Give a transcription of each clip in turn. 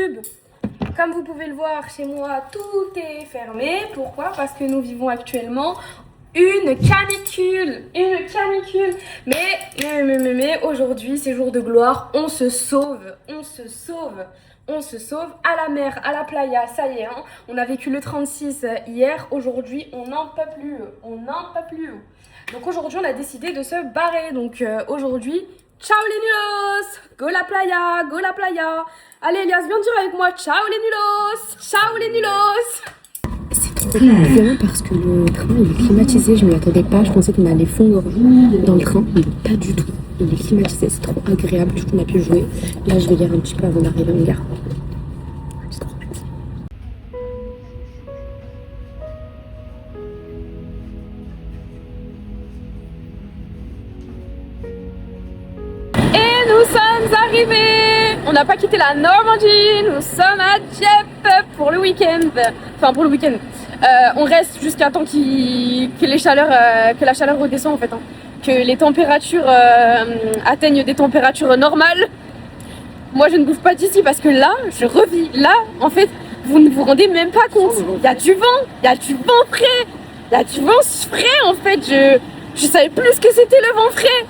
YouTube. Comme vous pouvez le voir, chez moi, tout est fermé. Pourquoi? Parce que nous vivons actuellement une canicule. Une canicule. Mais aujourd'hui, c'est jour de gloire. On se sauve. On se sauve. On se sauve à la mer, à la playa. Ça y est, hein. On a vécu le 36 hier. Aujourd'hui, on n'en peut plus. On n'en peut plus. Donc aujourd'hui, on a décidé de se barrer. Donc aujourd'hui, ciao les nulos. Go la playa, go la playa. Allez Elias, viens dire avec moi, ciao les nulos. Ciao les nulos. C'est trop bien parce que le train il est climatisé, je m'y attendais pas, je pensais qu'on allait fondre dans le train, mais pas du tout. Il est climatisé, c'est trop agréable, du coup on a pu jouer. Là je vais lire un petit peu avant d'arriver en gare. C'est trop bien. Et nous sommes arrivés. On n'a pas quitté la Normandie, nous sommes à Dieppe pour le week-end. Enfin pour le week-end. On reste jusqu'à temps que la chaleur redescend en fait, hein. Que les températures atteignent des températures normales. Moi je ne bouge pas d'ici parce que là je revis. Là en fait vous ne vous rendez même pas compte. Il y a du vent, il y a du vent frais. Il y a du vent frais en fait. Je savais plus ce que c'était le vent frais.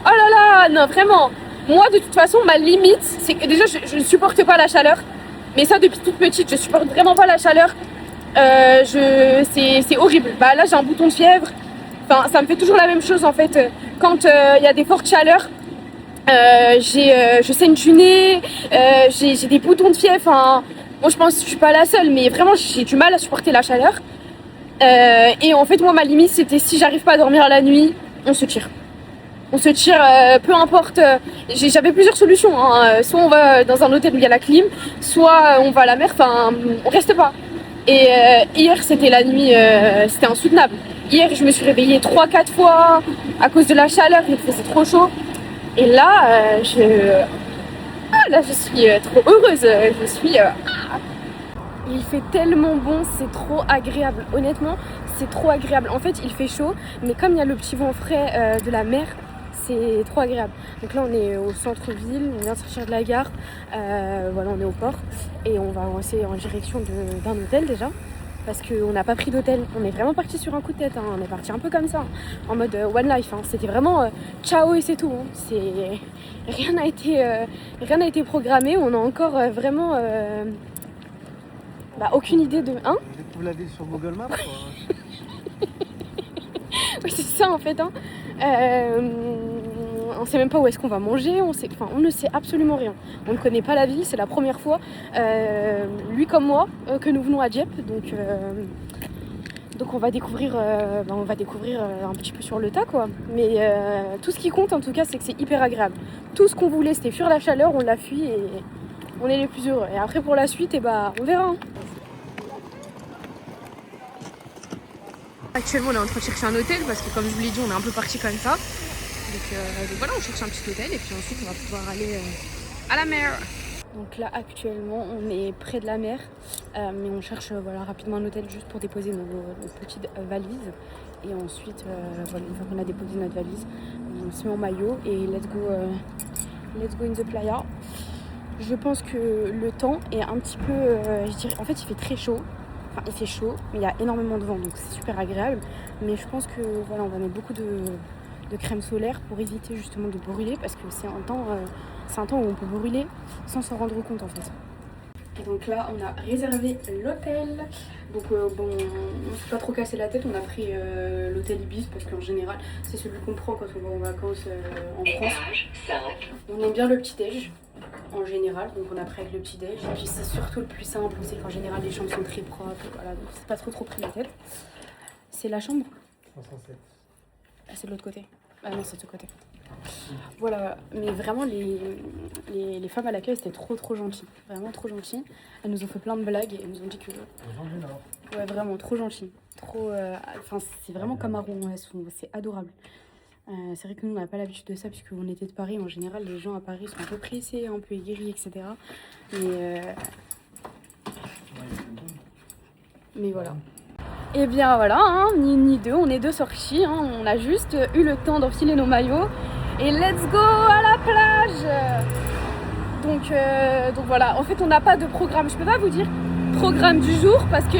Oh là là, non vraiment. Moi de toute façon ma limite c'est que déjà je ne supporte pas la chaleur. Mais ça depuis toute petite, je supporte vraiment pas la chaleur. C'est horrible. Bah là j'ai un bouton de fièvre. Enfin ça me fait toujours la même chose en fait. Quand il y a des fortes chaleurs, je saigne du nez, j'ai des boutons de fièvre. Enfin, bon je pense que je suis pas la seule, mais vraiment j'ai du mal à supporter la chaleur. Et en fait moi ma limite c'était si j'arrive pas à dormir la nuit, on se tire. On se tire, peu importe. J'avais plusieurs solutions, hein. Soit on va dans un hôtel où il y a la clim, soit on va à la mer, enfin on reste pas. Et hier c'était la nuit, c'était insoutenable. Hier je me suis réveillée 3-4 fois à cause de la chaleur, il faisait trop chaud. Et là je suis trop heureuse, Il fait tellement bon, c'est trop agréable. Honnêtement, c'est trop agréable. En fait, il fait chaud, mais comme il y a le petit vent frais de la mer, c'est trop agréable. Donc là, on est au centre-ville, on vient de sortir de la gare. Voilà, on est au port et on va avancer en direction d'un hôtel déjà. Parce qu'on n'a pas pris d'hôtel, on est vraiment parti sur un coup de tête, hein. On est parti un peu comme ça, hein, en mode one life, hein. C'était vraiment ciao et c'est tout, hein. Rien n'a été programmé, on a encore vraiment aucune idée de... Hein? Vous l'avez sur Google Maps quoi. Oui c'est ça en fait, hein. On sait même pas où est-ce qu'on va manger, on ne sait absolument rien. On ne connaît pas la ville, c'est la première fois, lui comme moi, que nous venons à Dieppe. Donc on va découvrir, un petit peu sur le tas quoi. Mais tout ce qui compte en tout cas c'est que c'est hyper agréable. Tout ce qu'on voulait c'était fuir la chaleur, on l'a fui et on est les plus heureux. Et après pour la suite, on verra, hein. Actuellement on est en train de chercher un hôtel parce que comme je vous l'ai dit on est un peu parti comme ça. Donc voilà, on cherche un petit hôtel et puis ensuite on va pouvoir aller à la mer. Donc là actuellement on est près de la mer, mais on cherche rapidement un hôtel juste pour déposer nos petites valises. Et ensuite une fois qu'on a déposé notre valise, on se met en maillot et let's go in the playa. Je pense que le temps est un petit peu, je dirais, en fait il fait très chaud. Enfin, il fait chaud, mais il y a énormément de vent, donc c'est super agréable. Mais je pense que on va mettre beaucoup de crème solaire pour éviter justement de brûler, parce que c'est un temps où on peut brûler sans s'en rendre compte en fait. Et donc là, on a réservé l'hôtel. Donc on ne s'est pas trop cassé la tête, on a pris l'hôtel Ibis parce qu'en général, c'est celui qu'on prend quand on va en vacances en France. On aime bien le petit-déj. En général, donc on a pris avec le petit déj et puis c'est surtout le plus simple, c'est qu'en général les chambres sont très propres, voilà, donc c'est pas trop pris la tête. C'est la chambre 507. Ah, c'est de l'autre côté. Ah non, c'est de ce côté. Voilà, mais vraiment les femmes à l'accueil c'était trop gentilles, vraiment trop gentilles. Elles nous ont fait plein de blagues et elles nous ont dit que... Ouais, vraiment trop gentilles, c'est vraiment comme à Rouen, c'est adorable. C'est vrai que nous on n'a pas l'habitude de ça puisqu'on était de Paris. En général les gens à Paris sont un peu pressés, un peu aguerris, etc. Mais voilà. Et bien voilà, hein, ni deux, on est deux sortis, hein. On a juste eu le temps d'enfiler nos maillots et let's go à la plage. Donc voilà, en fait on n'a pas de programme, je peux pas vous dire programme du jour parce que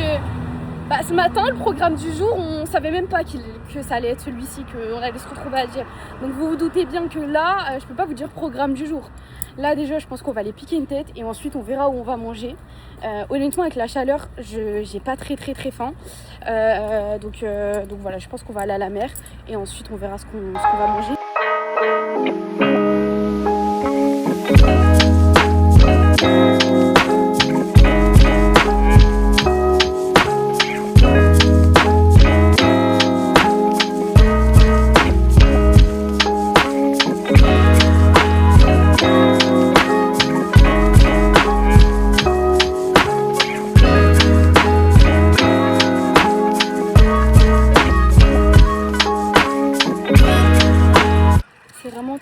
ce matin le programme du jour on savait même pas que ça allait être celui-ci, qu'on allait se retrouver à dire. Donc vous vous doutez bien que là je peux pas vous dire programme du jour. Là déjà je pense qu'on va aller piquer une tête et ensuite on verra où on va manger. Honnêtement avec la chaleur j'ai pas très faim. Donc voilà, je pense qu'on va aller à la mer et ensuite on verra ce qu'on va manger.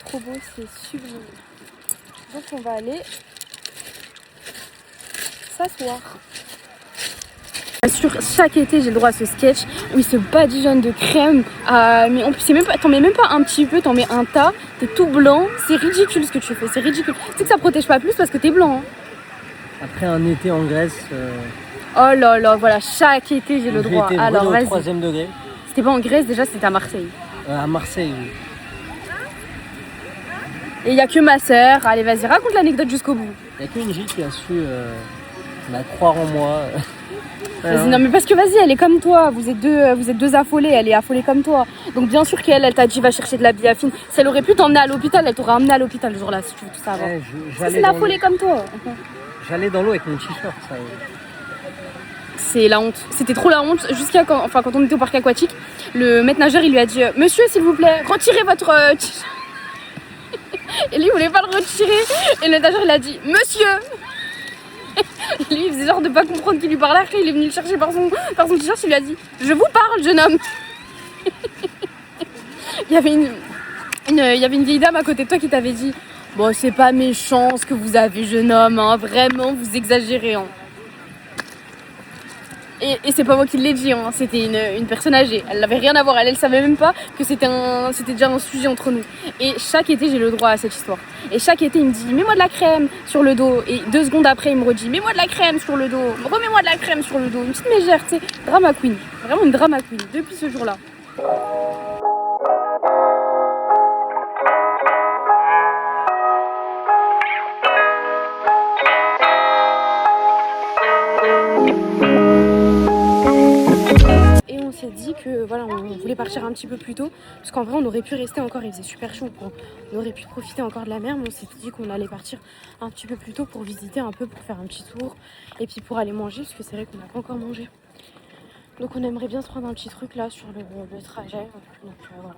Trop beau, c'est sublime. Donc on va aller s'asseoir. Sur chaque été j'ai le droit à ce sketch où il se badigeonne de crème, mais en plus c'est même pas, t'en mets même pas un petit peu, t'en mets un tas, t'es tout blanc, c'est ridicule ce que tu fais, c'est ridicule. Tu sais que ça protège pas plus parce que t'es blanc. Hein. Après un été en Grèce. Oh là là, voilà, chaque été j'ai le droit. Alors vas-y. 3e degré. C'était pas en Grèce déjà, c'était à Marseille. À Marseille, oui. Et il n'y a que ma sœur. Allez, vas-y, raconte l'anecdote jusqu'au bout. Il n'y a qu'une J qui a su croire en moi. Vas-y, non, mais parce que vas-y, elle est comme toi. Vous êtes deux affolés. Elle est affolée comme toi. Donc, bien sûr qu'elle t'a dit va chercher de la biafine. Si elle aurait pu t'emmener à l'hôpital, elle t'aurait emmené à l'hôpital le jour-là, si tu veux tout savoir. C'est l'affolée comme toi. J'allais dans l'eau avec mon t-shirt, ça. C'est la honte. C'était trop la honte. Jusqu'à quand on était au parc aquatique, le maître nageur, il lui a dit monsieur, s'il vous plaît, retirez votre t-shirt. Et lui il voulait pas le retirer et le nageur il a dit monsieur. Et lui il faisait genre de pas comprendre qu'il lui parlait. Après il est venu le chercher par son t-shirt, il lui a dit je vous parle jeune homme. Il y avait une vieille dame à côté de toi qui t'avait dit bon c'est pas méchant ce que vous avez jeune homme hein, vraiment vous exagérez hein. Et c'est pas moi qui l'ai dit, hein. C'était une personne âgée. Elle n'avait rien à voir, elle savait même pas que c'était déjà un sujet entre nous. Et chaque été, j'ai le droit à cette histoire. Et chaque été, il me dit mets-moi de la crème sur le dos. Et 2 secondes après, il me redit mets-moi de la crème sur le dos. Remets-moi de la crème sur le dos. Une petite mégère, tu sais. Drama queen. Vraiment une drama queen depuis ce jour-là. On s'est dit que voilà, on voulait partir un petit peu plus tôt parce qu'en vrai on aurait pu rester encore, il faisait super chaud, on aurait pu profiter encore de la mer, mais on s'est dit qu'on allait partir un petit peu plus tôt pour visiter un peu, pour faire un petit tour et puis pour aller manger parce que c'est vrai qu'on n'a pas encore mangé. Donc on aimerait bien se prendre un petit truc là sur le trajet. Donc voilà.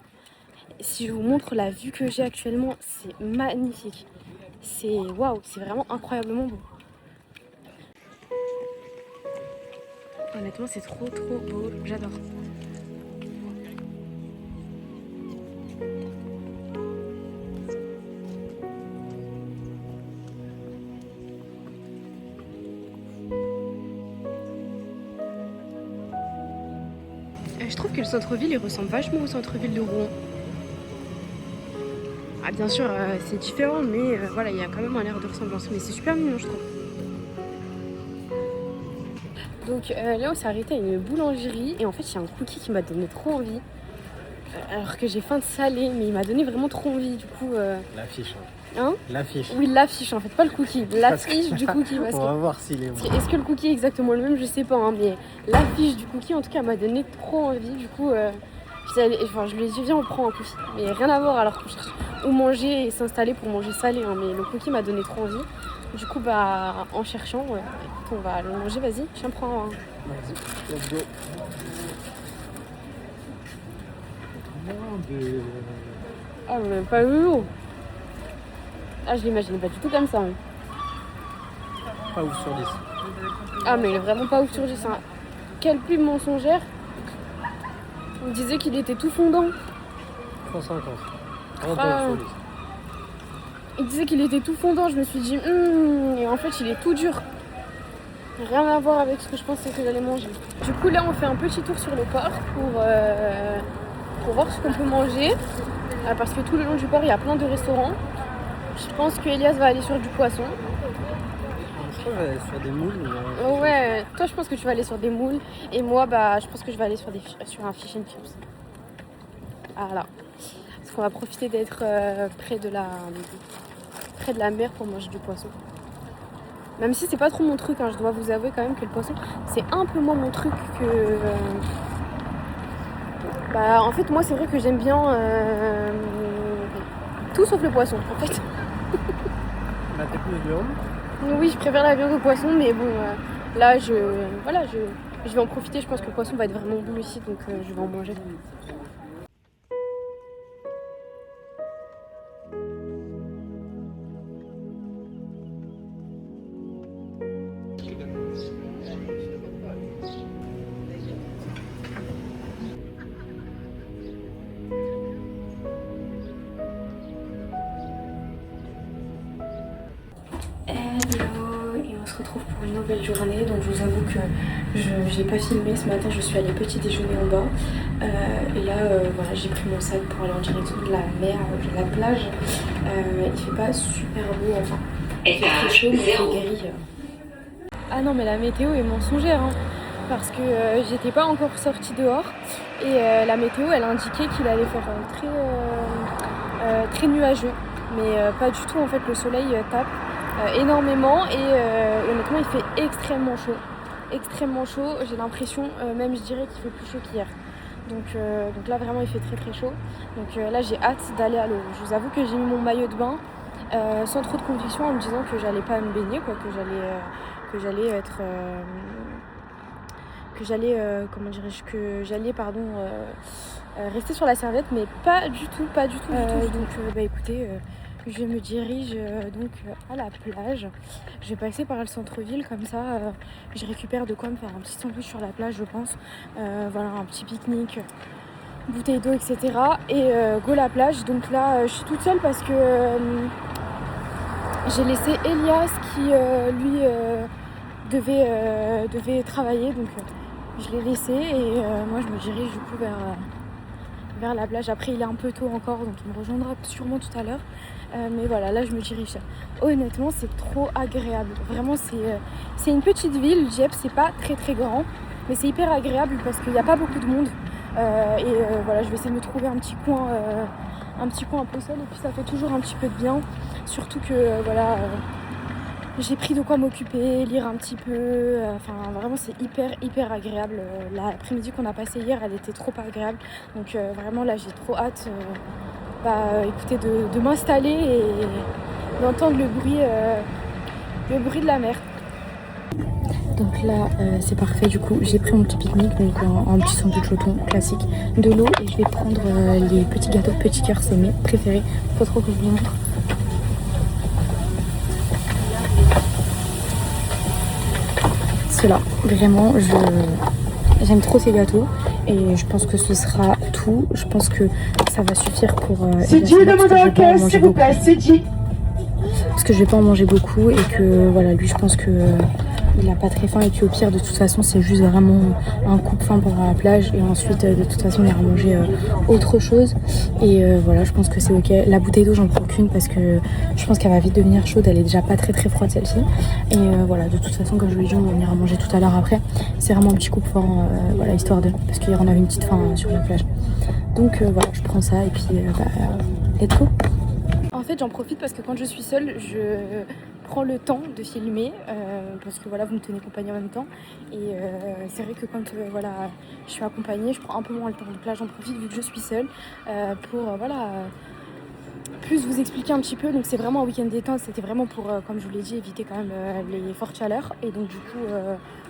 Si je vous montre la vue que j'ai actuellement, c'est magnifique. C'est waouh, c'est vraiment incroyablement beau. Honnêtement, c'est trop beau, j'adore. Je trouve que le centre-ville, il ressemble vachement au centre-ville de Rouen. Ah, bien sûr, c'est différent, mais voilà, il y a quand même un air de ressemblance. Mais c'est super mignon, je trouve. Donc là on s'est arrêté à une boulangerie et en fait il y a un cookie qui m'a donné trop envie alors que j'ai faim de salé, mais il m'a donné vraiment trop envie du coup L'affiche hein. L'affiche. Oui l'affiche en fait, pas le cookie, l'affiche du cookie parce on va voir s'il est bon. Est-ce que le cookie est exactement le même, je sais pas hein, mais l'affiche du cookie en tout cas m'a donné trop envie du coup je lui ai dit viens on prend un cookie, mais rien à voir alors qu'on cherche où manger et s'installer pour manger salé hein, mais le cookie m'a donné trop envie. Du coup, en cherchant, on va le manger, vas-y, j'en prends un. Vas-y, let's go. Ah, mais pas eu. Ah, je l'imaginais pas du tout comme ça. Hein. Pas ouf sur 10. Ah, mais il est vraiment pas ouf sur 10. Hein. Quelle pub mensongère. On me disait qu'il était tout fondant. 150. Il disait qu'il était tout fondant, je me suis dit et en fait il est tout dur. Rien à voir avec ce que je pensais que j'allais manger. Du coup là on fait un petit tour sur le port pour voir ce qu'on peut manger. Parce que tout le long du port il y a plein de restaurants. Je pense que Elias va aller sur du poisson. Je crois que je vais aller sur des moules. Ouais, toi je pense que tu vas aller sur des moules et moi bah je pense que je vais aller sur un fish and chips. Voilà. Parce qu'on va profiter d'être près de la mer pour manger du poisson. Même si c'est pas trop mon truc, hein, je dois vous avouer quand même que le poisson c'est un peu moins mon truc que. Bah en fait moi c'est vrai que j'aime bien tout sauf le poisson en fait. Bah t'es plus viande. Oui, je préfère la viande au poisson, mais bon, là, je vais en profiter. Je pense que le poisson va être vraiment bon ici, donc je vais en manger. Hello, et on se retrouve pour une nouvelle journée. Donc je vous avoue que je n'ai pas filmé ce matin, je suis allée petit déjeuner en bas. Et là voilà, j'ai pris mon sac pour aller en direction de la mer, de la plage. Il fait pas super beau, enfin il fait très chaud mais il fait gris. Ah non mais la météo est mensongère hein, parce que j'étais pas encore sortie dehors et la météo elle indiquait qu'il allait faire très nuageux. Mais pas du tout en fait, le soleil tape énormément et honnêtement il fait extrêmement chaud, j'ai l'impression même je dirais qu'il fait plus chaud qu'hier. Donc là vraiment il fait très très chaud, donc là j'ai hâte d'aller à l'eau. Je vous avoue que j'ai mis mon maillot de bain sans trop de conviction en me disant que j'allais pas me baigner quoi, que j'allais être rester sur la serviette, mais pas du tout. Donc écoutez, je me dirige donc à la plage. Je vais passer par le centre-ville comme ça, je récupère de quoi me faire un petit sandwich sur la plage, je pense. Voilà, un petit pique-nique, bouteille d'eau, etc. Et go la plage. Donc là, je suis toute seule parce que j'ai laissé Elias qui lui devait travailler, donc je l'ai laissé et moi je me dirige du coup vers la plage. Après il est un peu tôt encore, donc il me rejoindra sûrement tout à l'heure. Mais voilà, là je me dirige. Honnêtement c'est trop agréable. Vraiment c'est une petite ville, Dieppe, c'est pas très très grand, mais c'est hyper agréable parce qu'il n'y a pas beaucoup de monde. Voilà, je vais essayer de me trouver un petit coin un peu seul et puis ça fait toujours un petit peu de bien. Surtout que voilà, j'ai pris de quoi m'occuper, lire un petit peu, enfin vraiment c'est hyper agréable. L'après-midi qu'on a passé hier, elle était trop agréable. Donc vraiment là j'ai trop hâte écoutez, de m'installer et d'entendre le bruit de la mer. Donc là c'est parfait, du coup j'ai pris mon petit pique-nique, donc un petit sandwich au thon classique, de l'eau et je vais prendre les petits gâteaux de petits cœurs, c'est mes préférés, faut trop que je vous montre. Ceux-là, vraiment j'aime trop ces gâteaux et je pense que ce sera tout. Je pense que ça va suffire pour s'il vous plaît, parce que je vais pas en manger beaucoup et que voilà, lui je pense que il a pas très faim et puis au pire de toute façon c'est juste vraiment un coup de faim pendant la plage et ensuite de toute façon il ira manger autre chose et voilà, je pense que c'est ok. La bouteille d'eau j'en prends qu'une parce que je pense qu'elle va vite devenir chaude, elle est déjà pas très froide celle-ci et voilà, de toute façon comme je vous l'ai dit on ira manger tout à l'heure après, c'est vraiment un petit coup de faim voilà, histoire de, parce qu'hier on avait une petite faim sur la plage, donc voilà, je prends ça et puis let's go. En fait j'en profite parce que quand je suis seule je prends le temps de filmer parce que voilà, vous me tenez compagnie en même temps et c'est vrai que quand voilà, je suis accompagnée je prends un peu moins le temps, donc là j'en profite vu que je suis seule pour voilà plus vous expliquer un petit peu. Donc c'est vraiment un week-end détente, c'était vraiment pour comme je vous l'ai dit éviter quand même les fortes chaleurs et donc du coup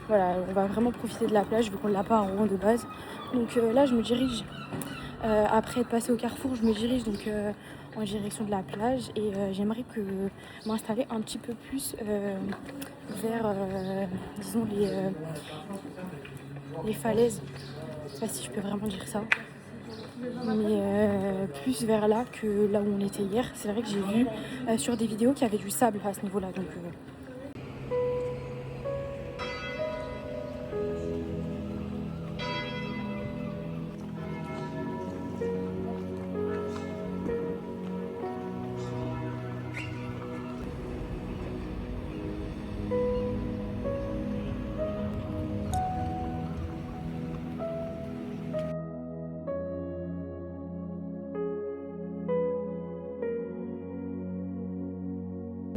voilà, on va vraiment profiter de la plage vu qu'on l'a pas en Rouen de base. Donc là je me dirige après être passée au carrefour, je me dirige donc en direction de la plage et j'aimerais m'installer un petit peu plus vers disons les falaises. Je sais pas si je peux vraiment dire ça, mais plus vers là que là où on était hier. C'est vrai que j'ai vu sur des vidéos qu'il y avait du sable à ce niveau là, donc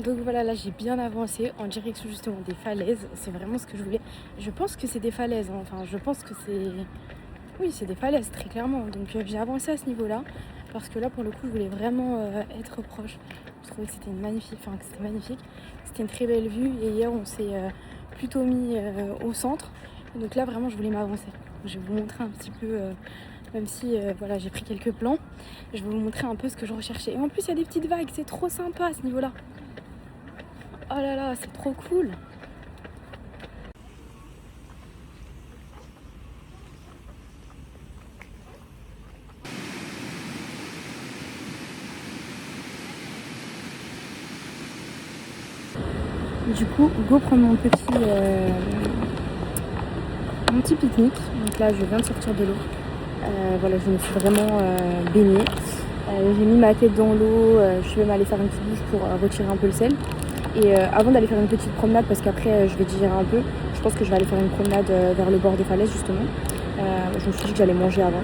Donc voilà, là j'ai bien avancé en direction justement des falaises. C'est vraiment ce que je voulais. Je pense que c'est des falaises, hein. Enfin je pense que c'est... Oui, c'est des falaises, très clairement. Donc j'ai avancé à ce niveau-là. Parce que là, pour le coup, je voulais vraiment être proche. Je trouvais que c'était magnifique. Enfin, que c'était magnifique. C'était une très belle vue. Et hier, on s'est plutôt mis au centre. Donc là, vraiment, je voulais m'avancer. Je vais vous montrer un petit peu... même si voilà, j'ai pris quelques plans. Je vais vous montrer un peu ce que je recherchais. Et en plus, il y a des petites vagues. C'est trop sympa à ce niveau-là. Oh là là, c'est trop cool. Du coup, go prendre mon petit pique-nique. Donc là, je viens de sortir de l'eau. Voilà, je me suis vraiment baignée. J'ai mis ma tête dans l'eau. Je suis même allée faire une petite douche pour retirer un peu le sel. Et avant d'aller faire une petite promenade, parce qu'après je vais digérer un peu, je pense que je vais aller faire une promenade vers le bord des falaises justement. Je me suis dit que j'allais manger avant.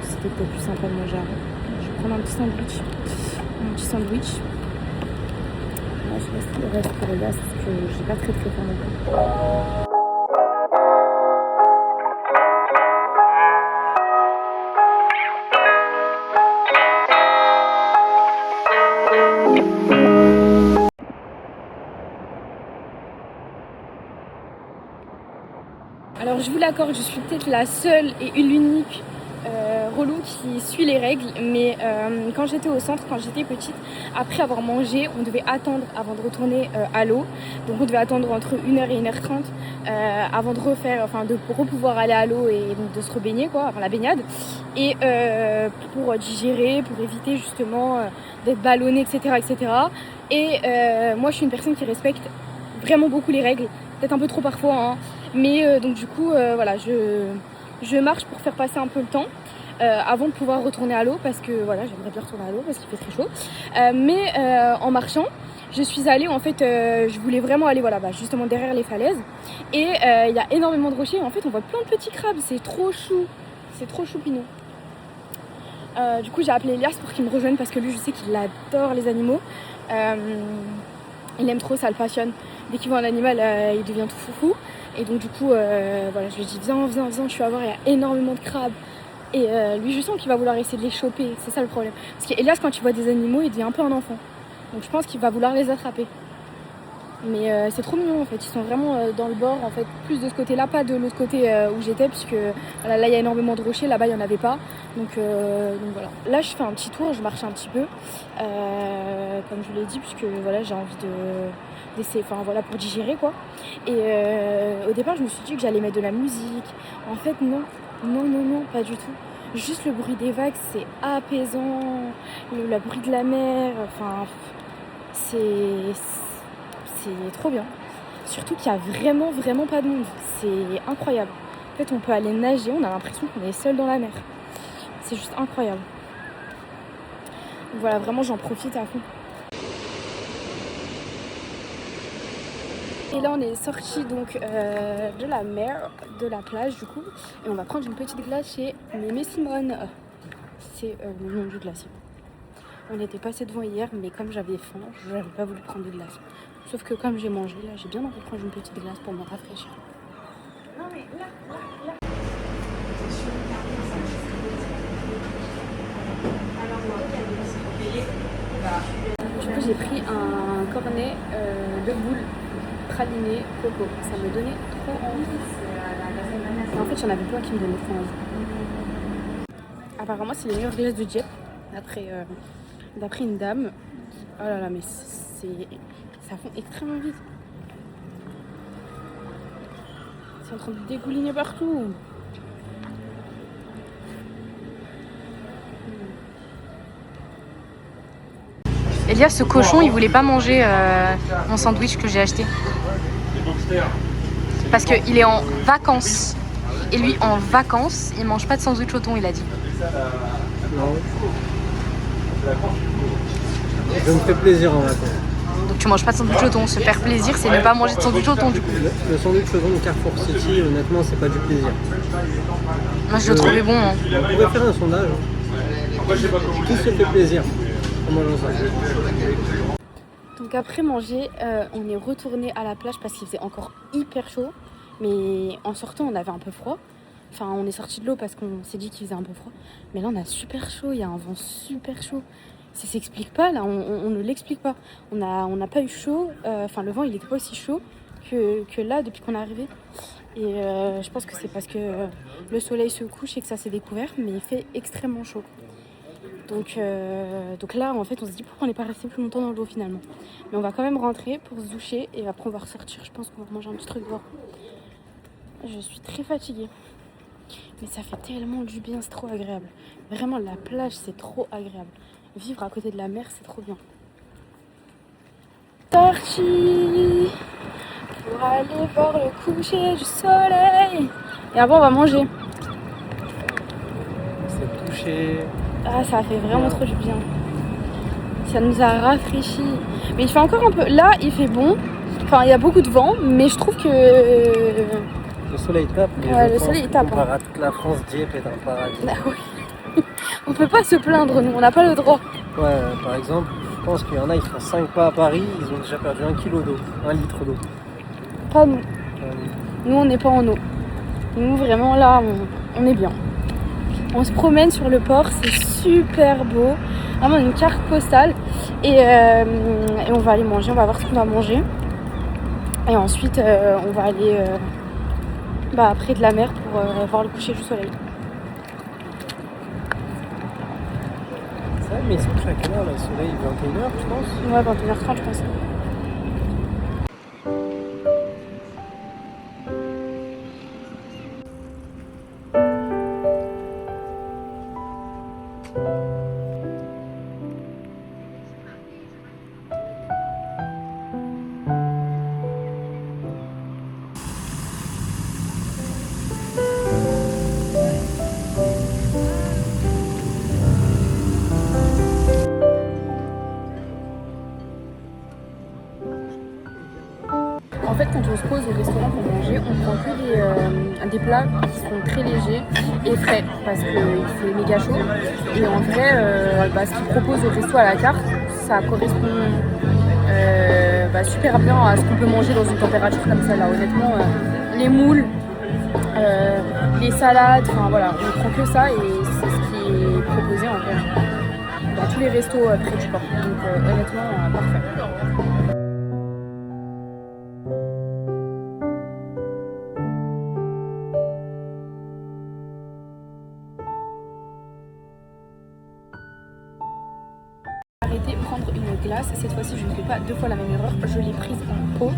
C'était peut-être plus sympa de manger avant. Je vais prendre un petit sandwich. Là, je laisse le reste pour les gars parce que j'ai pas très faim non plus. Alors je vous l'accorde, je suis peut-être la seule et l'unique relou qui suit les règles, mais quand j'étais au centre, quand j'étais petite, après avoir mangé, on devait attendre avant de retourner à l'eau. Donc on devait attendre entre 1h et 1h30 avant de refaire, enfin de pouvoir aller à l'eau et donc de se rebaigner quoi, enfin la baignade. Et pour digérer, pour éviter justement d'être ballonné, etc. etc. Et moi je suis une personne qui respecte vraiment beaucoup les règles, peut-être un peu trop parfois, hein. Mais donc du coup voilà, je marche pour faire passer un peu le temps avant de pouvoir retourner à l'eau, parce que voilà, j'aimerais bien retourner à l'eau parce qu'il fait très chaud. Mais en marchant, je suis allée en fait, je voulais vraiment aller voilà, justement derrière les falaises. Et il y a énormément de rochers et en fait on voit plein de petits crabes, c'est trop choupinou. Du coup j'ai appelé Elias pour qu'il me rejoigne parce que lui je sais qu'il adore les animaux. Il aime trop, ça le passionne. Dès qu'il voit un animal, il devient tout foufou. Et donc du coup, voilà, je lui ai dit viens, tu vas voir, il y a énormément de crabes. Et lui, je sens qu'il va vouloir essayer de les choper, c'est ça le problème. Parce qu'Elias, quand il voit des animaux, il devient un peu un enfant. Donc je pense qu'il va vouloir les attraper. Mais c'est trop mignon en fait, ils sont vraiment dans le bord, en fait, plus de ce côté-là, pas de l'autre côté où j'étais, puisque voilà, là il y a énormément de rochers, là-bas il n'y en avait pas. Donc voilà. Là je fais un petit tour, je marche un petit peu, comme je vous l'ai dit, puisque voilà, j'ai envie d'essayer, enfin voilà, pour digérer quoi. Et au départ je me suis dit que j'allais mettre de la musique. En fait non, pas du tout. Juste le bruit des vagues, c'est apaisant, le bruit de la mer, enfin c'est trop bien. Surtout qu'il y a vraiment pas de monde. C'est incroyable. En fait, on peut aller nager, on a l'impression qu'on est seul dans la mer. C'est juste incroyable. Voilà, vraiment, j'en profite à fond. Et là, on est sorti donc de la mer, de la plage du coup, et on va prendre une petite glace chez Mémé Simone. C'est le nom du glacier. On était passé devant hier, mais comme j'avais faim, je n'avais pas voulu prendre de glace. Sauf que comme j'ai mangé, là, j'ai bien envie de prendre une petite glace pour me rafraîchir. Du coup, j'ai pris un cornet de boules praliné coco. Ça me donnait trop envie. Et en fait, il y en avait plein qui me donnaient trop envie. Apparemment, c'est les meilleures glaces de Dieppe, d'après une dame. Oh là là, mais ça fond extrêmement vite. C'est en train de dégouliner partout. Elias, ce cochon, il voulait pas manger mon sandwich que j'ai acheté. Parce qu'il est en vacances. Et lui, en vacances, il mange pas de sandwich au thon, il a dit. Non. Je me fais plaisir en vacances. Donc tu manges pas de sandwich au thon. Se faire plaisir, c'est ne pas manger de sandwich au thon du coup. Le sandwich au thon de Carrefour City, honnêtement, c'est pas du plaisir. Moi, je le trouvais bon. Hein. On pourrait faire un sondage. Qui se fait plaisir en mangeant ça? Donc après manger, on est retourné à la plage parce qu'il faisait encore hyper chaud. Mais en sortant, on avait un peu froid. Enfin, on est sorti de l'eau parce qu'on s'est dit qu'il faisait un peu froid. Mais là, on a super chaud, il y a un vent super chaud. Ça s'explique pas, là, on ne l'explique pas. On n'a pas eu chaud, enfin le vent il était pas aussi chaud que là depuis qu'on est arrivé. Et je pense que c'est parce que le soleil se couche et que ça s'est découvert, mais il fait extrêmement chaud. Donc là, en fait, on se dit pourquoi on n'est pas resté plus longtemps dans l'eau finalement. Mais on va quand même rentrer pour se doucher et après on va ressortir. Je pense qu'on va manger un petit truc dehors. Je suis très fatiguée. Mais ça fait tellement du bien, c'est trop agréable. Vraiment, la plage, c'est trop agréable. Vivre à côté de la mer, c'est trop bien. Sorti pour aller voir le coucher du soleil. Et avant, on va manger. C'est touché. Ah, ça fait vraiment trop du bien. Ça nous a rafraîchis. Mais il fait encore un peu... Là, il fait bon. Enfin, il y a beaucoup de vent, mais je trouve que... Le soleil tape, mais ouais, le soleil tape. Comparé à toute la France, Dieppe est un paradis. Ah, oui. On peut pas se plaindre, nous, on n'a pas le droit. Ouais, par exemple, je pense qu'il y en a, ils font 5 pas à Paris, ils ont déjà perdu 1 kilo d'eau, 1 litre d'eau. Pas nous. Nous, on n'est pas en eau. Nous, vraiment, là, on est bien. On se promène sur le port, c'est super beau. Vraiment une carte postale. Et on va aller manger, on va voir ce qu'on va manger. Et ensuite, on va aller près de la mer pour voir le coucher du soleil. Ça, mais c'est à quelle heure là, le soleil? 21h, je pense? Ouais, 21h30, je pense. En fait, quand on se pose au restaurant pour manger, on prend que des plats qui sont très légers et frais parce qu'il fait méga chaud. Et en vrai, ce qu'ils proposent au resto à la carte, ça correspond super bien à ce qu'on peut manger dans une température comme ça. Là, honnêtement, les moules, les salades, enfin voilà, on prend que ça et c'est ce qui est proposé en vrai dans tous les restos près du port. Donc honnêtement, parfait. Arrêter de prendre une glace, cette fois-ci je ne fais pas 2 fois la même erreur, je l'ai prise en pot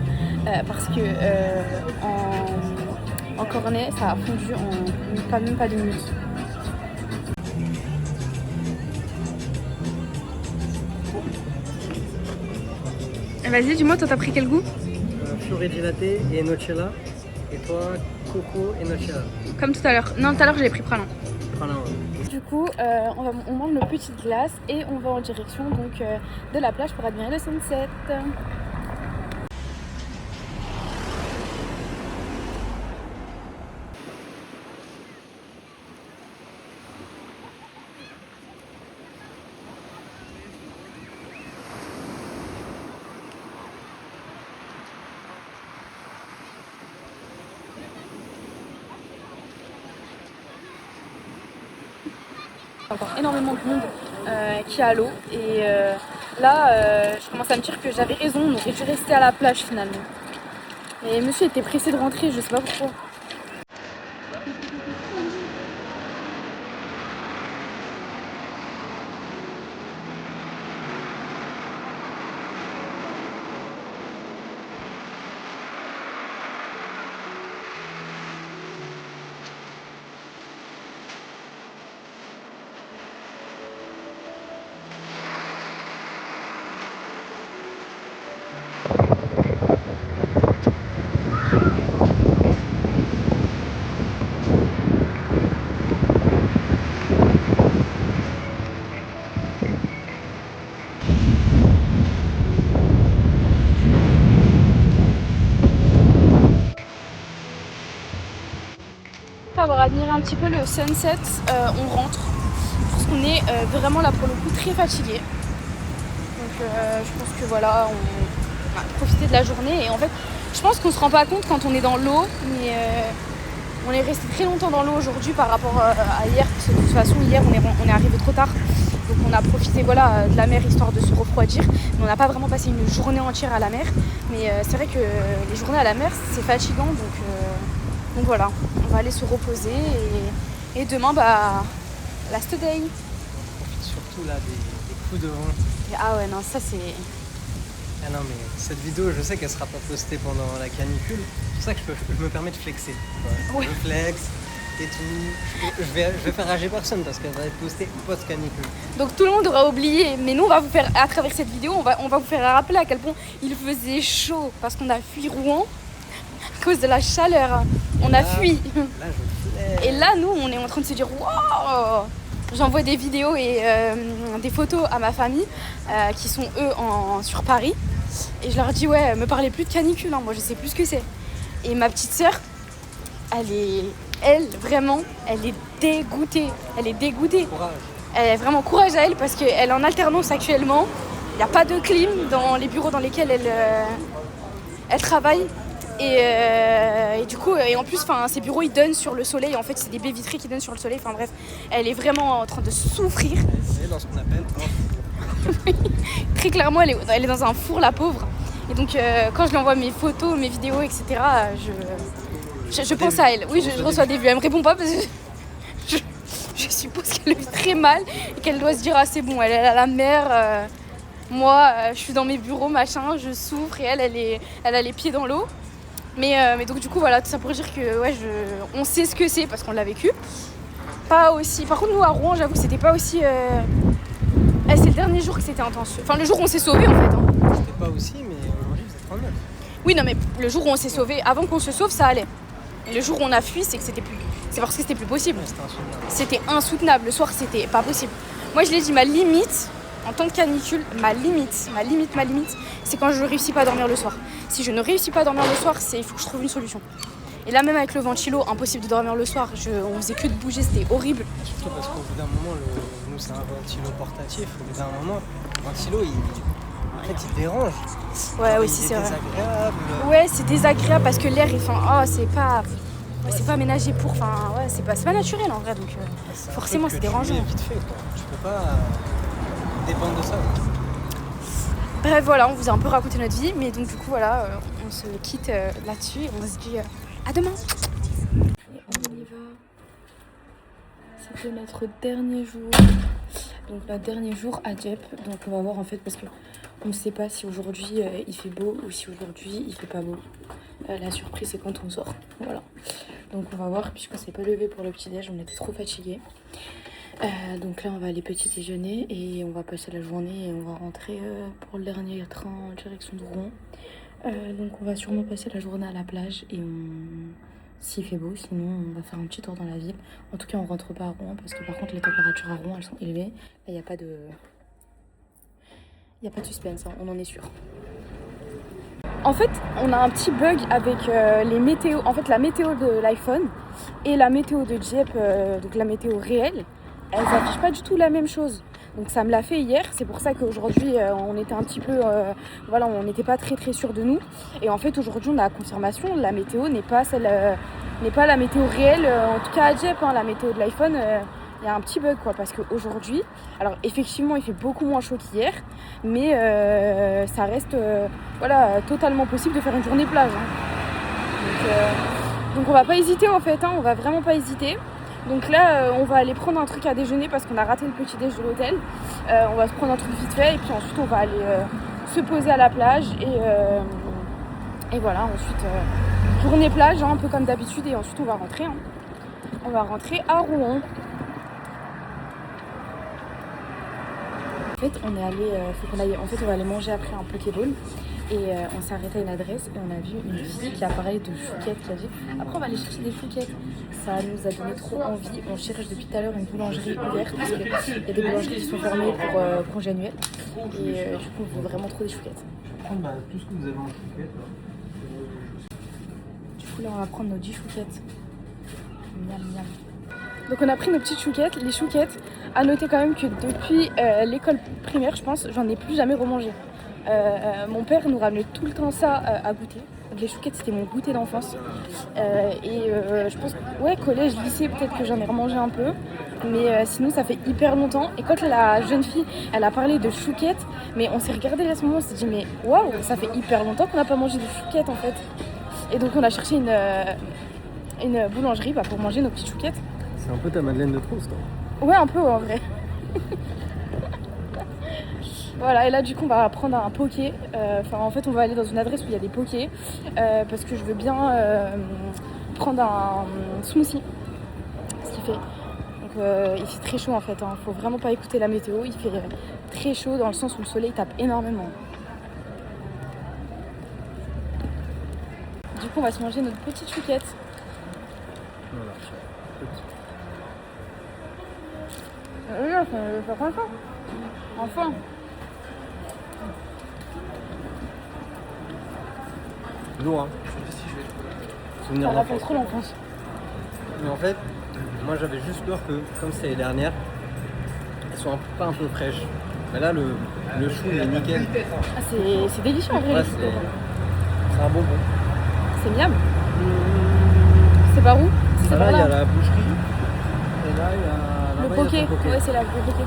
parce que en cornet ça a fondu en même pas 2 minutes. Vas-y, dis-moi, toi t'as pris quel goût? Fiore di latte et nocella. Et toi, coco et nocella. Comme tout à l'heure. Non, tout à l'heure j'avais pris praline. Praline, ouais. Du coup, on mange nos petites glaces et on va en direction donc, de la plage pour admirer le sunset. Encore énormément de monde qui est à l'eau et là je commence à me dire que j'avais raison, on aurait dû rester à la plage finalement. Et monsieur était pressé de rentrer, je sais pas pourquoi. Après avoir admiré un petit peu le sunset, on rentre. Parce qu'on est vraiment là pour le coup très fatigué. Donc je pense que voilà, on va profiter de la journée. Et en fait, je pense qu'on se rend pas compte quand on est dans l'eau, mais on est resté très longtemps dans l'eau aujourd'hui par rapport à hier, parce que de toute façon hier on est arrivé trop tard. Donc on a profité voilà, de la mer histoire de se refroidir. Mais on n'a pas vraiment passé une journée entière à la mer. Mais c'est vrai que les journées à la mer c'est fatigant, donc voilà, on va aller se reposer et demain last day. On profite surtout là des coups de vent. Ah ouais non ça c'est... Ah non mais cette vidéo je sais qu'elle sera pas postée pendant la canicule. C'est pour ça que je me permets de flexer. Ouais. Je flex et tout. Je vais faire rager personne parce qu'elle va être postée post-canicule. Donc tout le monde aura oublié, mais nous on va vous faire, à travers cette vidéo, on va vous faire rappeler à quel point il faisait chaud parce qu'on a fui Rouen à cause de la chaleur. On a fui. Là je flex. Et là nous on est en train de se dire waouh. J'envoie des vidéos et des photos à ma famille qui sont eux sur Paris. Et je leur dis ouais, me parlez plus de canicule, hein, moi je sais plus ce que c'est. Et ma petite sœur, elle vraiment, elle est dégoûtée. Elle est dégoûtée. Courage. Elle est vraiment courage à elle parce qu'elle est en alternance actuellement. Il n'y a pas de clim dans les bureaux dans lesquels elle travaille. Et du coup, et en plus, ces bureaux ils donnent sur le soleil. En fait, c'est des baies vitrées qui donnent sur le soleil. Enfin bref, elle est vraiment en train de souffrir. Elle est dans ce qu'on appelle un four. Très clairement, elle est dans un four, la pauvre. Et donc, quand je lui envoie mes photos, mes vidéos, etc., je pense à elle. Oui, je reçois des vues. Elle me répond pas parce que je suppose qu'elle vit très mal et qu'elle doit se dire ah c'est bon, elle est à la mer. Moi, je suis dans mes bureaux, machin, je souffre et elle a les pieds dans l'eau. Mais donc du coup voilà, tout ça pour dire que ouais, on sait ce que c'est parce qu'on l'a vécu. Pas aussi. Par contre nous à Rouen, j'avoue, c'était pas aussi. C'est le dernier jour que c'était intense. Enfin le jour où on s'est sauvé en fait. Hein. C'était pas aussi, mais aujourd'hui c'est 39. Oui non mais le jour où on s'est sauvé, avant qu'on se sauve, ça allait. Et le jour où on a fui, c'est parce que c'était plus possible. Ouais, c'était insoutenable. Le soir, c'était pas possible. Moi je l'ai dit, ma limite en temps de canicule, ma limite, c'est quand je ne réussis pas à dormir le soir. Si je ne réussis pas à dormir le soir, il faut que je trouve une solution. Et là, même avec le ventilo, impossible de dormir le soir. On faisait que de bouger, c'était horrible. Surtout parce qu'au bout d'un moment, nous c'est un ventilo portatif. Au bout d'un moment, le ventilo, il dérange. Ouais, oui, c'est vrai. C'est désagréable. Ouais, c'est désagréable parce que l'air, c'est pas aménagé pour. Enfin, ouais, c'est pas naturel en vrai. Donc, forcément, c'est dérangeant. Vite fait, quoi. Tu peux pas dépendre de ça. Bref, voilà, on vous a un peu raconté notre vie, mais donc du coup, voilà, on se quitte là-dessus et on se dit à demain. Et on y va. C'était notre dernier jour. Donc, notre dernier jour à Dieppe. Donc, on va voir en fait, parce que on ne sait pas si aujourd'hui il fait beau ou si aujourd'hui il fait pas beau. La surprise, c'est quand on sort. Voilà. Donc, on va voir, puisqu'on s'est pas levé pour le petit-déj, on était trop fatigués. Donc là on va aller petit déjeuner et on va passer la journée et on va rentrer pour le dernier train en direction de Rouen. Donc on va sûrement passer la journée à la plage et s'il fait beau, sinon on va faire un petit tour dans la ville. En tout cas on rentre pas à Rouen parce que par contre les températures à Rouen elles sont élevées. Là il n'y a pas de suspense, hein, on en est sûr. En fait, on a un petit bug avec les météos. En fait, la météo de l'iPhone et la météo de Dieppe, donc la météo réelle, elles n'affichent pas du tout la même chose. Donc ça me l'a fait hier, c'est pour ça qu'aujourd'hui on était un petit peu, voilà, on n'était pas très très sûr de nous. Et en fait aujourd'hui on a la confirmation, la météo n'est pas la météo réelle, en tout cas à Dieppe, hein, la météo de l'iPhone, il y a un petit bug quoi, parce qu'aujourd'hui, alors effectivement il fait beaucoup moins chaud qu'hier, mais ça reste voilà, totalement possible de faire une journée plage. Hein. Donc on va pas hésiter en fait, hein, on va vraiment pas hésiter. Donc là, on va aller prendre un truc à déjeuner parce qu'on a raté le petit déj de l'hôtel. On va se prendre un truc vite fait et puis ensuite on va aller se poser à la plage et voilà, ensuite journée plage, hein, un peu comme d'habitude et ensuite on va rentrer. Hein. On va rentrer à Rouen. En fait, on est allé, on va aller manger après un Pokéball. Et on s'est arrêté à une adresse et on a vu une fille qui a parlé de chouquettes. Qui a dit après on va aller chercher des chouquettes. Ça nous a donné trop envie. On cherche depuis tout à l'heure une boulangerie ouverte parce qu'il y a des boulangeries qui sont fermées pour congé annuel. Et du coup on veut vraiment trop des chouquettes. Tout ce que vous avez en chouquettes. Du coup là on va prendre nos 10 chouquettes. Miam miam. Donc on a pris nos petites chouquettes. Les chouquettes, à noter quand même que depuis l'école primaire, je pense, j'en ai plus jamais remangé. Mon père nous ramenait tout le temps ça à goûter. Donc les chouquettes, c'était mon goûter d'enfance. Je pense que ouais, collège, lycée, peut-être que j'en ai remangé un peu. Mais sinon, ça fait hyper longtemps. Et quand la jeune fille, elle a parlé de chouquettes, mais on s'est regardé à ce moment, on s'est dit, mais waouh, ça fait hyper longtemps qu'on n'a pas mangé de chouquettes en fait. Et donc on a cherché une boulangerie pour manger nos petites chouquettes. C'est un peu ta Madeleine de Proust. Hein. Ouais, un peu en vrai. Voilà, et là du coup on va prendre un poké. En fait on va aller dans une adresse où il y a des pokés parce que je veux bien prendre un smoothie. Ce qu'il fait. Donc il fait très chaud en fait, hein. Faut vraiment pas écouter la météo. Il fait très chaud dans le sens où le soleil tape énormément. Du coup on va se manger notre petite chouquette. Voilà, Enfin. Lourd, hein. Souvenir Ça rappelle d'enfance. trop l'enfance. Mais en fait, moi j'avais juste peur que, comme c'est les dernières, elles soient pas un peu fraîches. Mais là, le chou il est nickel. Ah, c'est délicieux en vrai. Ouais, c'est un bonbon. C'est miam. C'est par où? C'est Là, par il y a là. la boucherie. Et là, il y a Le là-bas, poké. il y a ton poké. Ouais, c'est là, le poké.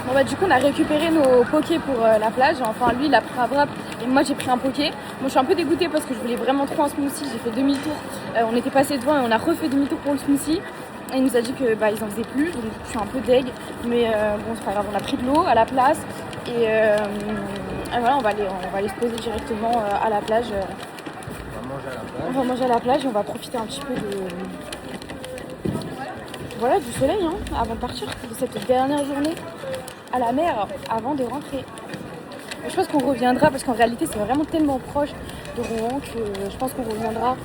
Bon bah du coup on a récupéré nos pokés pour la plage. Enfin lui il a pris un wrap et moi j'ai pris un poké. Moi je suis un peu dégoûtée parce que je voulais vraiment trop un smoothie. J'ai fait demi-tour. On était passé devant et on a refait demi-tour pour le smoothie. Et il nous a dit que ils en faisaient plus, donc je suis un peu deg. Mais bon c'est pas grave, on a pris de l'eau à la place. Et voilà, on va aller se poser directement à la plage. On va manger à la plage et on va profiter un petit peu voilà, du soleil hein, avant de partir, de cette dernière journée à la mer avant de rentrer. Je pense qu'on reviendra parce qu'en réalité c'est vraiment tellement proche de Rouen que je pense qu'on reviendra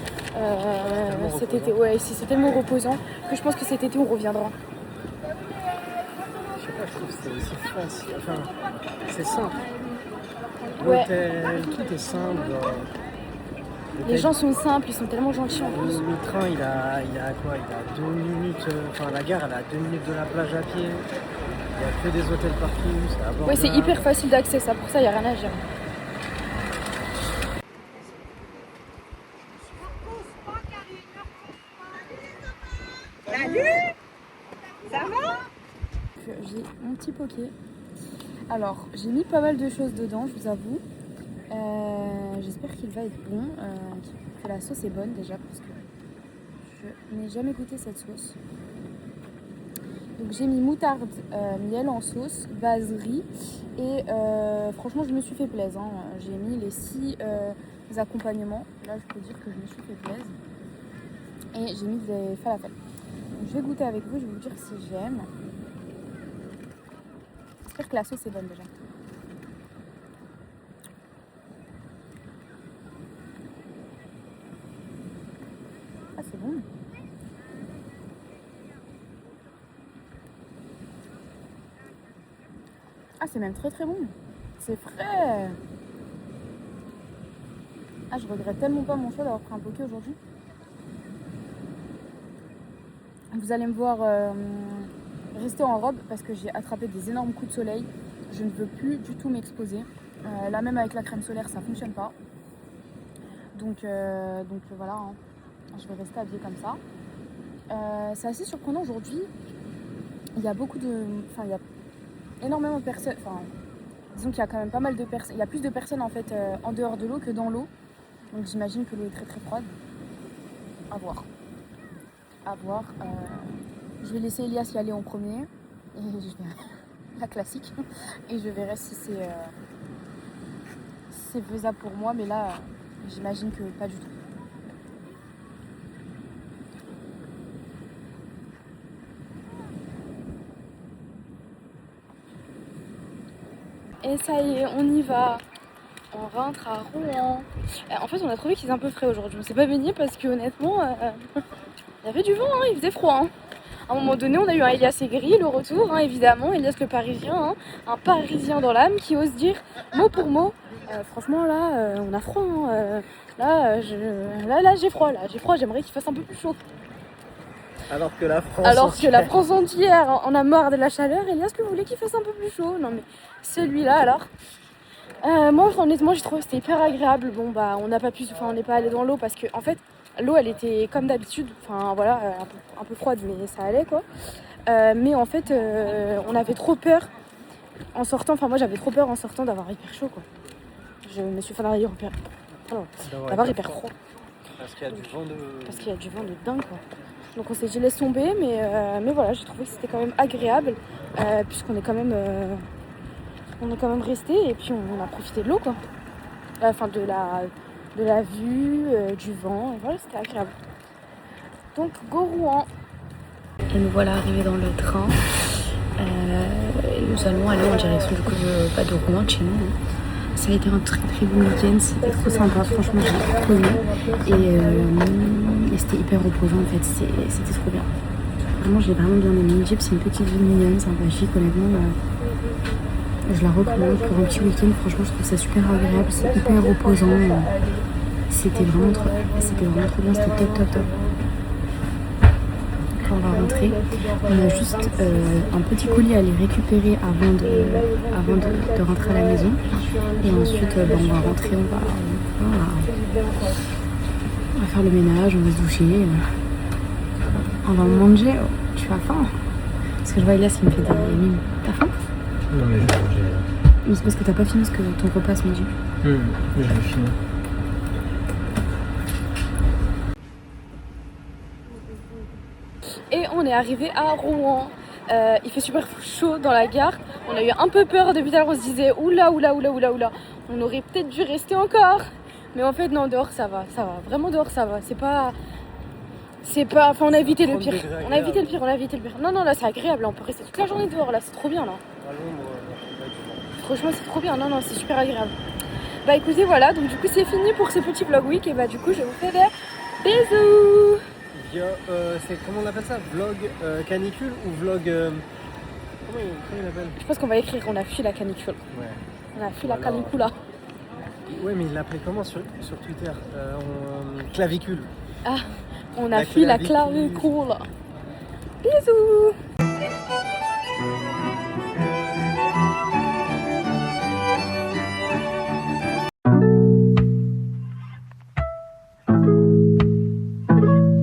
cet été. Ouais, c'est tellement reposant que je pense que cet été on reviendra. Je sais pas, je trouve que c'est aussi facile. Enfin, c'est simple. Ouais. L'hôtel, tout est simple. Les gens sont simples, ils sont tellement gentils en plus. Le train, il a quoi? Il a 2 minutes. Enfin, la gare, elle a 2 minutes de la plage à pied. Il n'y a que des hôtels partout. C'est abordable. Ouais, c'est hyper facile d'accès, ça. Pour ça, il n'y a rien à dire. Salut! Ça va? J'ai mon petit poké. Alors, j'ai mis pas mal de choses dedans, je vous avoue. J'espère qu'il va être bon, que la sauce est bonne déjà, parce que je n'ai jamais goûté cette sauce. Donc j'ai mis moutarde, miel en sauce, base riz et franchement je me suis fait plaisir. Hein. J'ai mis les 6 accompagnements. Là je peux dire que je me suis fait plaisir. Et j'ai mis des falafels. Donc, je vais goûter avec vous, je vais vous dire si j'aime. J'espère que la sauce est bonne déjà. Ah c'est bon. Ah c'est même très très bon. C'est frais. Ah je regrette tellement pas mon choix d'avoir pris un poké aujourd'hui. Vous allez me voir rester en robe parce que j'ai attrapé des énormes coups de soleil. Je ne veux plus du tout m'exposer. Là même avec la crème solaire ça fonctionne pas. Donc voilà, hein. Je vais rester habillée comme ça. C'est assez surprenant aujourd'hui. Il y a il y a énormément de personnes. Enfin, disons qu'il y a quand même pas mal de personnes. Il y a plus de personnes en fait en dehors de l'eau que dans l'eau. Donc j'imagine que l'eau est très très froide. À voir. Je vais laisser Elias y aller en premier. Et je vais la classique. Et je verrai si c'est faisable pour moi. Mais là, j'imagine que pas du tout. Et ça y est, on y va. On rentre à Rouen. En fait, on a trouvé qu'il faisait un peu frais aujourd'hui. On s'est pas baigné parce que honnêtement, il y avait du vent, hein, il faisait froid. Hein. À un moment donné, on a eu un Elias Aigri, le retour, hein, évidemment, Elias le Parisien, hein, un Parisien dans l'âme qui ose dire mot pour mot. Franchement, là, on a froid. Hein, là, j'ai froid. J'aimerais qu'il fasse un peu plus chaud. Alors que la France entière en a marre de la chaleur. Elias que voulait qu'il fasse un peu plus chaud. Non mais celui-là alors. Moi honnêtement j'ai trouvé que c'était hyper agréable. Bon bah on n'est pas allé dans l'eau parce que en fait l'eau elle était comme d'habitude. Enfin voilà un peu froide mais ça allait quoi. Mais en fait on avait trop peur en sortant. Enfin moi j'avais trop peur en sortant d'avoir hyper chaud quoi. Je me suis fait d'avoir hyper froid. Parce qu'il y a du vent de dingue quoi. Donc on s'est dit laisse tomber, mais voilà, j'ai trouvé que c'était quand même agréable, puisqu'on est quand même, resté et puis on a profité de l'eau quoi. Enfin de la vue, du vent, et voilà, c'était agréable. Donc go Rouen. Et nous voilà arrivés dans le train. Nous allons aller en direction du coup de Rouen, de chez nous. Ça a été un très très bon week-end, c'était trop sympa, franchement j'ai trop aimé. Et c'était hyper reposant en fait, c'était trop bien. Vraiment j'ai vraiment bien aimé. Jeep c'est une petite ville mignonne, sympathique, honnêtement. Je la recommande pour un petit week-end, franchement je trouve ça super agréable, c'est hyper reposant. C'était vraiment trop bien, c'était top. Quand on va rentrer, on a juste un petit colis à aller récupérer avant de rentrer à la maison. Et ensuite, on va rentrer, on va faire le ménage, on va se doucher. On va manger. Oh, tu as faim? Parce que je vois Elias qui me fait des mimes. T'as faim? Non mais je vais manger. Mais c'est parce que t'as pas fini ton repas ce midi. Mais je vais finir. Et on est arrivé à Rouen. Il fait super chaud dans la gare. On a eu un peu peur depuis tout à l'heure. On se disait oula. On aurait peut-être dû rester encore. Mais en fait non, dehors ça va. Vraiment dehors ça va. Enfin on a évité le pire. On a évité le pire. Non là c'est agréable. Là, on peut rester toute la journée dehors. Là c'est trop bien là. À l'ombre, Franchement c'est trop bien. Non c'est super agréable. Bah écoutez voilà. Donc du coup c'est fini pour ce petit vlog week. Et bah du coup je vous fais des bisous. c'est comment on appelle ça? Vlog canicule ou vlog comment il appelle? Je pense qu'on va écrire on a fui la canicule. Ouais. On a fui la canicula. Ouais mais il l'appelait comment sur Twitter? Clavicule. Ah, on a fui la clavicule. Bisous.